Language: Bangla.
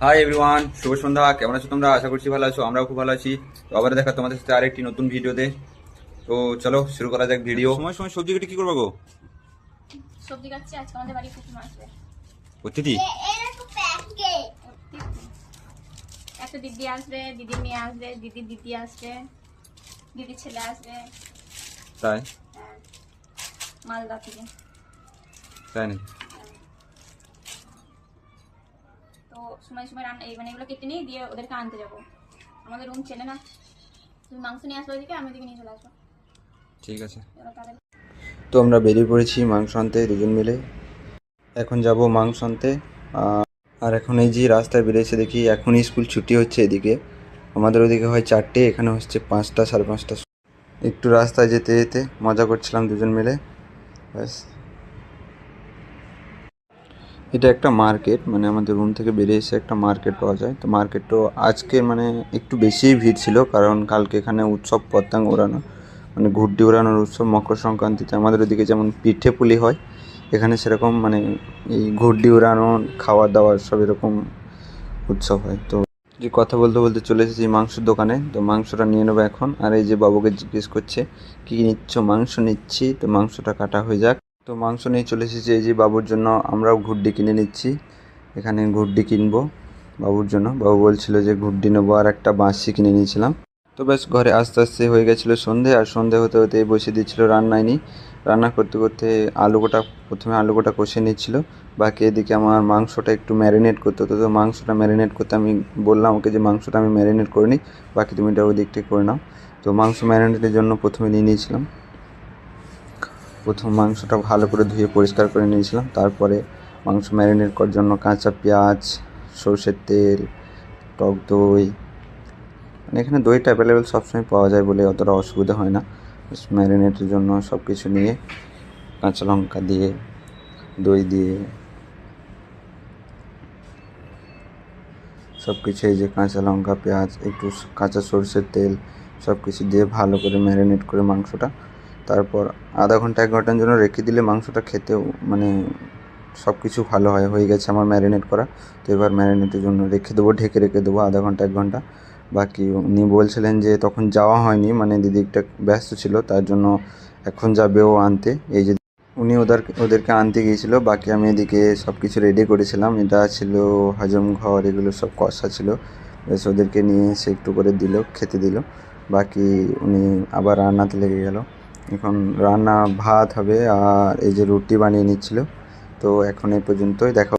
হাই এভরিওয়ান, শুভ সন্ধ্যা। কেমন আছো তোমরা? আশা করছি ভালো আছো, আমরাও খুব ভালো আছি। তো আবার দেখা তোমাদের সাথে আরেকটি নতুন ভিডিওতে। তো চলো শুরু করা যাক ভিডিও। সময় সময় সবজি কেটে কি করবো গো? সবজি কাটছি। আজকে আমাদের বাড়ি কুকুর আসবে। অতিথি? একটা দিদি আসবে, দিদির মেয়ে আসবে, দিদির দিদি আসবে, দিদির ছেলে আসবে। তাই? হ্যাঁ, মালদা থেকে। তাই নাকি? তো সময় সময় রান্না এগুলো কেটে নিয়ে দিয়ে ওদেরকে আনতে যাবো। আমাদের রুম চেনে না। তুমি মাংস নিয়ে আসবে ওইদিকে, আমি ওদিকে নিয়ে চলে আসবো। ঠিক আছে। এবার তাহলে তো আমরা বেরিয়ে পড়েছি মাংস আনতে দুজন মিলে। এখন যাব মাংস আনতে। আর এখন এই যে রাস্তায় বেরিয়েছে দেখি এখনই স্কুল ছুটি হচ্ছে এদিকে। আমাদের ওদিকে হয় 4টে, এখানে হচ্ছে 5টা, 5:30। একটু রাস্তায় যেতে যেতে মজা করছিলাম দুজন মিলে, ব্যাস। এটা একটা মার্কেট, মানে আমাদের রুম থেকে বেরিয়ে এসে একটা মার্কেট পাওয়া যায়। তো মার্কেটও আজকে মানে একটু বেশিই ভিড় ছিল, কারণ কালকে এখানে উৎসব পতঙ্গ ওড়ানো, মানে ঘুরডি ওড়ানোর উৎসব। মকর সংক্রান্তিতে আমাদের ওদিকে যেমন পিঠে পুলি হয়, এখানে সেরকম মানে এই ঘুরডি ওড়ানো, খাওয়া দাওয়া সব এরকম উৎসব হয়। তো যে কথা বলতে বলতে চলে এসেছি মাংসের দোকানে। তো মাংসটা নিয়ে নেবো এখন। আর এই যে বাবুকে জিজ্ঞেস করছে কী নিচ্ছ? মাংস নিচ্ছি। তো মাংসটা কাটা হয়ে যাক। তো মাংস নিয়ে চলে এসেছি এই যে বাবুর জন্য। আমরাও ঘুড্ডি কিনে নিচ্ছি, এখানে ঘুড্ডি কিনবো বাবুর জন্য। বাবু বলছিল যে ঘুড্ডি নেবো, আর একটা বাঁশি কিনে নিয়েছিলাম। তো ব্যাস ঘরে আস্তে আস্তে হয়ে গেছিলো সন্ধে, আর সন্ধে হতে হতে বসে দিচ্ছিলো রান্নায় নি। রান্না করতে করতে প্রথমে আলু গোটা কষে নিচ্ছিল, বাকি এদিকে আমার মাংসটা একটু ম্যারিনেট করতে হতো। তো মাংসটা ম্যারিনেট করতে আমি বললাম ওকে যে মাংসটা আমি ম্যারিনেট করে নিই, বাকি তুমি এটা ওই দিকটাই করে নাও। তো মাংস ম্যারিনেটের জন্য প্রথমে নিয়ে নিয়েছিলাম। প্রথম মাংসটা ভালো করে ধুয়ে পরিষ্কার করে নিয়েছিলাম। তারপরে মাংস ম্যারিনেট করার জন্য কাঁচা পেঁয়াজ, সরষের তেল, টক দই, মানে এখানে দইটা অ্যাভেলেবেল সবসময় পাওয়া যায় বলে অতটা অসুবিধা হয় না। ম্যারিনেটের জন্য সব কিছু নিয়ে, কাঁচা লঙ্কা দিয়ে, দই দিয়ে, সব কিছু, এই যে কাঁচা লঙ্কা, পেঁয়াজ, একটু কাঁচা সরষের তেল, সব কিছু দিয়ে ভালো করে ম্যারিনেট করে মাংসটা, তারপর আধা ঘন্টা 1 ঘন্টার জন্য রেখে দিলে মাংসটা খেতেও মানে সব কিছু ভালো হয়। হয়ে গেছে আমার ম্যারিনেট করা। তো এবার ম্যারিনেটের জন্য রেখে দেবো, ঢেকে রেখে দেবো আধা ঘন্টা 1 ঘন্টা। বাকি উনি বলছিলেন যে তখন যাওয়া হয়নি, মানে দিদি একটা ব্যস্ত ছিল, তার জন্য এখন যাবে ও আনতে। এই যে উনি ওদেরকে আনতে গিয়েছিল, বাকি আমি এদিকে সব কিছু রেডি করেছিলাম। এটা ছিল হজম ঘর, এগুলো সব কষা ছিল। বেশ ওদেরকে নিয়ে এসে একটু করে দিল, খেতে দিল। বাকি উনি আবার রান্নাতে লেগে গেল। এখন রান্না ভাত হবে, আর এই যে রুটি বানিয়ে নিচ্ছিল। তো এখন এই পর্যন্তই, দেখা